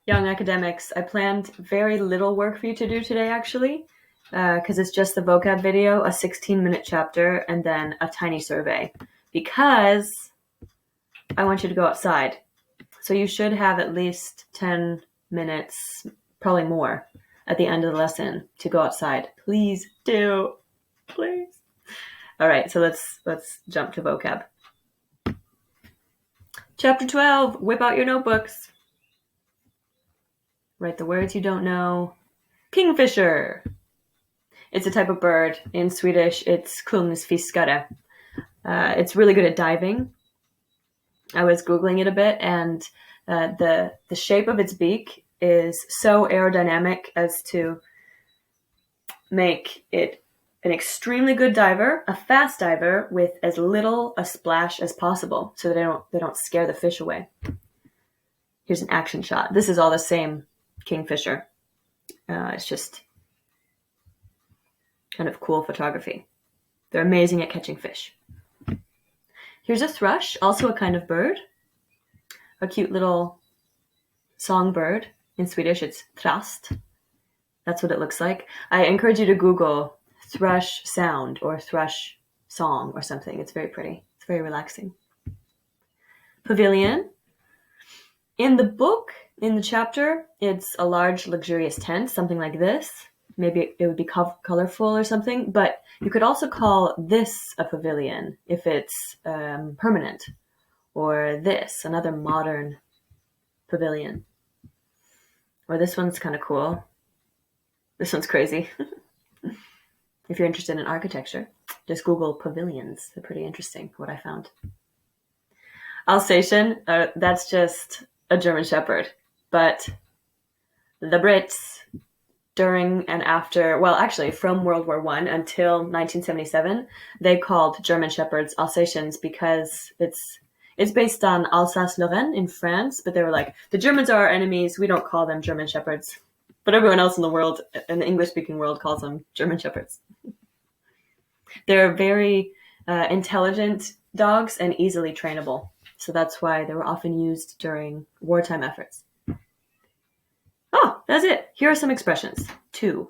Young academics, I planned very little work for you to do today, actually, because it's just the vocab video, a 16-minute chapter, and then a tiny survey, because I want you to go outside. So you should have at least 10 minutes, probably more, at the end of the lesson to go outside. Please do. Please. All right, so let's jump to vocab. Chapter 12, whip out your notebooks. Write the words you don't know. Kingfisher. It's a type of bird. In Swedish, it's kungsfiskare. It's really good at diving. I was Googling it a bit, and the shape of its beak is so aerodynamic as to make it an extremely good diver, a fast diver with as little a splash as possible, so that they don't scare the fish away. Here's an action shot. This is all the same kingfisher. It's just kind of cool photography. They're amazing at catching fish. Here's a thrush, also a kind of bird. A cute little songbird. In Swedish, it's trast. That's what it looks like. I encourage you to Google thrush sound or thrush song or something. It's very pretty. It's very relaxing. Pavilion. In the book, in the chapter, it's a large, luxurious tent, something like this. Maybe it would be colorful or something, but you could also call this a pavilion if it's permanent, or this, another modern pavilion. Or this one's kind of cool. This one's crazy. If you're interested in architecture, just Google pavilions. They're pretty interesting, what I found. Alsatian, that's just a German Shepherd, but the Brits, during and after, well, actually from World War I until 1977, they called German Shepherds Alsatians because it's based on Alsace-Lorraine in France, but they were like, the Germans are our enemies, we don't call them German Shepherds. But everyone else in the world, in the English-speaking world, calls them German Shepherds. They're very intelligent dogs and easily trainable. So that's why they were often used during wartime efforts. Oh, that's it. Here are some expressions. 2.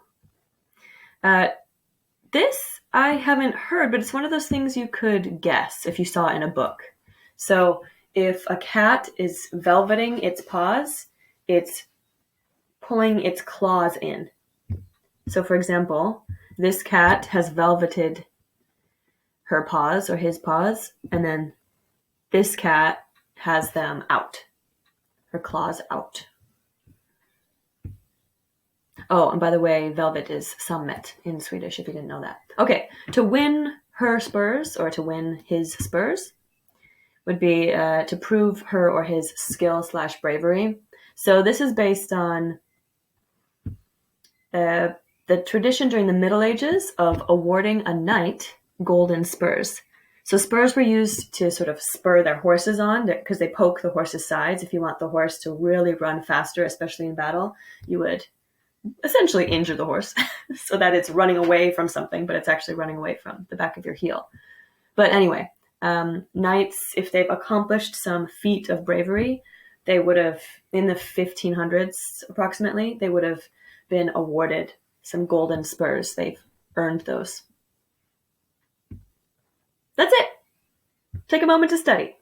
This I haven't heard, but it's one of those things you could guess if you saw it in a book. So if a cat is velveting its paws, it's pulling its claws in. So for example, this cat has velveted her paws or his paws, and then this cat has them out, her claws out. Oh, and by the way, velvet is sammet in Swedish, if you didn't know that. Okay, to win her spurs, or to win his spurs, would be to prove her or his skill/bravery. So this is based on the tradition during the Middle Ages of awarding a knight golden spurs. So spurs were used to sort of spur their horses on because they poke the horse's sides. If you want the horse to really run faster, especially in battle, you would essentially injure the horse so that it's running away from something, but it's actually running away from the back of your heel. But anyway, knights, if they've accomplished some feat of bravery, they would have, in the 1500s approximately, they would have been awarded some golden spurs. They've earned those. That's it. Take a moment to study.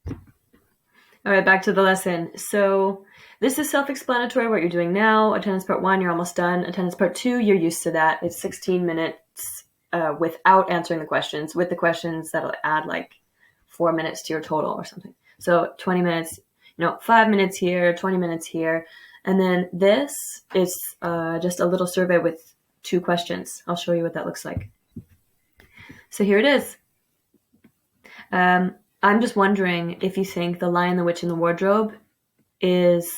All right, back to the lesson. So this is self-explanatory, what you're doing now. Attendance part 1, you're almost done. Attendance part 2, you're used to that. It's 16 minutes without answering the questions. With the questions, that'll add like 4 minutes to your total or something. So 20 minutes, 5 minutes here, 20 minutes here. And then this is just a little survey with 2 questions. I'll show you what that looks like. So here it is. I'm just wondering if you think The Lion, the Witch, and the Wardrobe is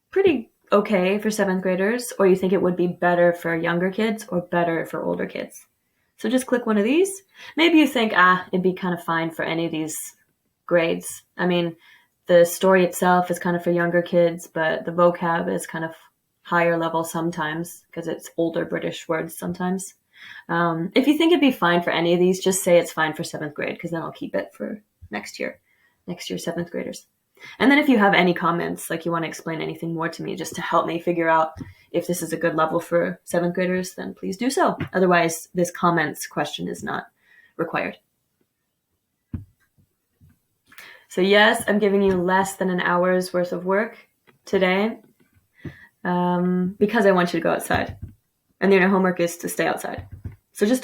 pretty okay for 7th graders, or you think it would be better for younger kids or better for older kids. So just click one of these. Maybe you think, it'd be kind of fine for any of these grades. I mean, the story itself is kind of for younger kids, but the vocab is kind of higher level sometimes because it's older British words sometimes. If you think it'd be fine for any of these, just say it's fine for 7th grade, because then I'll keep it for next year 7th graders. And then if you have any comments, like you want to explain anything more to me just to help me figure out if this is a good level for 7th graders, then please do so. Otherwise, this comments question is not required. So yes, I'm giving you less than an hour's worth of work today because I want you to go outside. And your homework is to stay outside. So just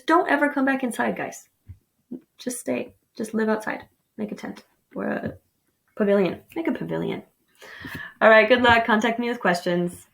don't ever come back inside, guys. Just stay. Just live outside. Make a tent or a pavilion. Make a pavilion. All right, good luck. Contact me with questions.